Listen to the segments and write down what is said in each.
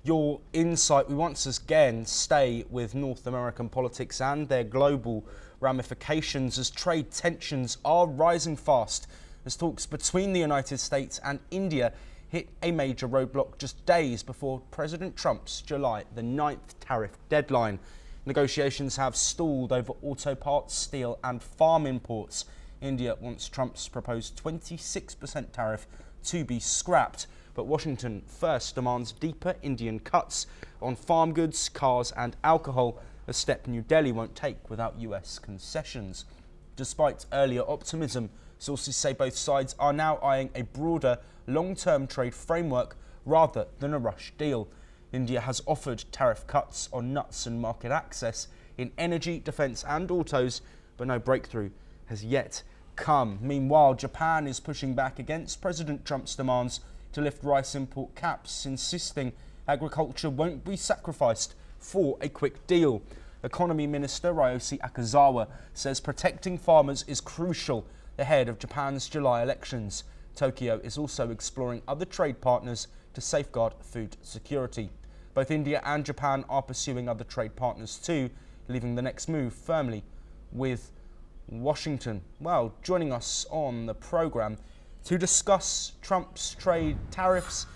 your insight. We once again stay with North American politics and their global ramifications as trade tensions are rising fast as talks between the United States and India hit a major roadblock just days before President Trump's July the 9th tariff deadline. Negotiations have stalled over auto parts, steel and farm imports. India wants Trump's proposed 26% tariff to be scrapped, but Washington first demands deeper Indian cuts on farm goods, cars and alcohol, a step New Delhi won't take without US concessions. Despite earlier optimism, sources say both sides are now eyeing a broader, long-term trade framework rather than a rush deal. India has offered tariff cuts on nuts and market access in energy, defence and autos, but no breakthrough has yet come. Meanwhile, Japan is pushing back against President Trump's demands to lift rice import caps, insisting agriculture won't be sacrificed for a quick deal. Economy Minister Ryoshi Akazawa says protecting farmers is crucial ahead of Japan's July elections. Tokyo is also exploring other trade partners to safeguard food security. Both India and Japan are pursuing other trade partners too, leaving the next move firmly with Washington. Well, joining us on the programme to discuss Trump's trade tariffs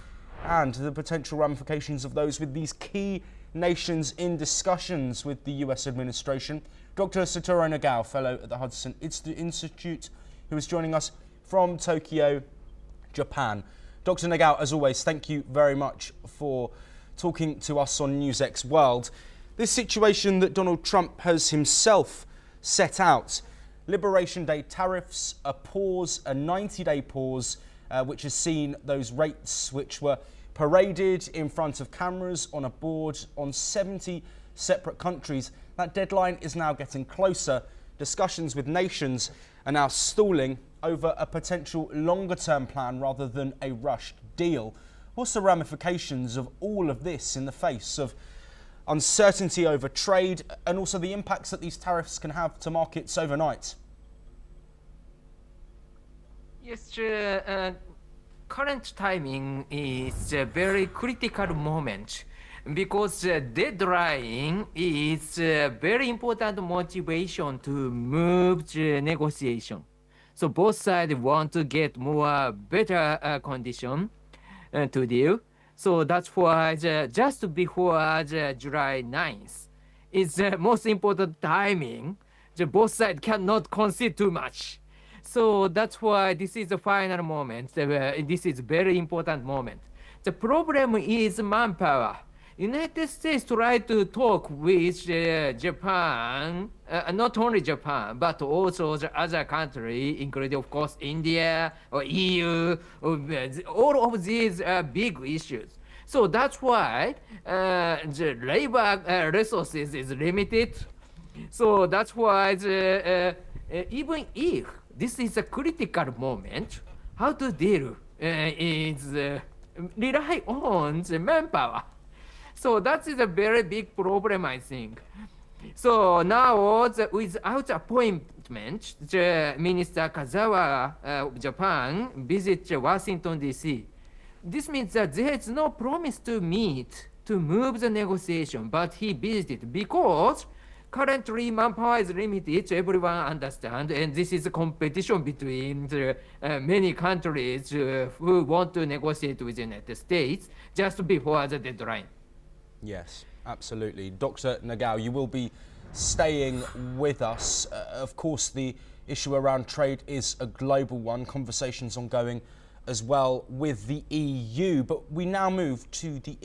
and the potential ramifications of those with these key nations in discussions with the US administration, Dr. Satoru Nagao, fellow at the Hudson Institute, who is joining us from Tokyo, Japan. Dr. Nagao, as always, thank you very much for talking to us on NewsX World. This situation that Donald Trump has himself set out, Liberation Day tariffs, a pause, a 90-day pause, which has seen those rates which were paraded in front of cameras on a board on 70 separate countries. That deadline is now getting closer. Discussions with nations are now stalling over a potential longer-term plan rather than a rushed deal. What's the ramifications of all of this in the face of uncertainty over trade and also the impacts that these tariffs can have to markets overnight? Yes, current timing is a very critical moment because the deadline is a very important motivation to move the negotiation. So both sides want to get more better condition to deal. So that's why just before the July 9th is the most important timing. Both sides cannot concede too much. So that's why this is the final moment. This is a very important moment. The problem is manpower. United States try to talk with Japan, not only Japan, but also the other country, including, of course, India or EU. All of these are big issues. So that's why the labor resources is limited. So that's why even if this is a critical moment, how to deal is rely on the manpower. So that is a very big problem, I think. So now, without appointment, the Minister Kazawa of Japan visits Washington, D.C. This means that there is no promise to meet to move the negotiation, but he visited because currently manpower is limited, everyone understands, and this is a competition between the, many countries who want to negotiate with the United States just before the deadline. Yes, absolutely. Dr. Nagao, you will be staying with us. Of course, the issue around trade is a global one. Conversations ongoing as well with the EU. But we now move to the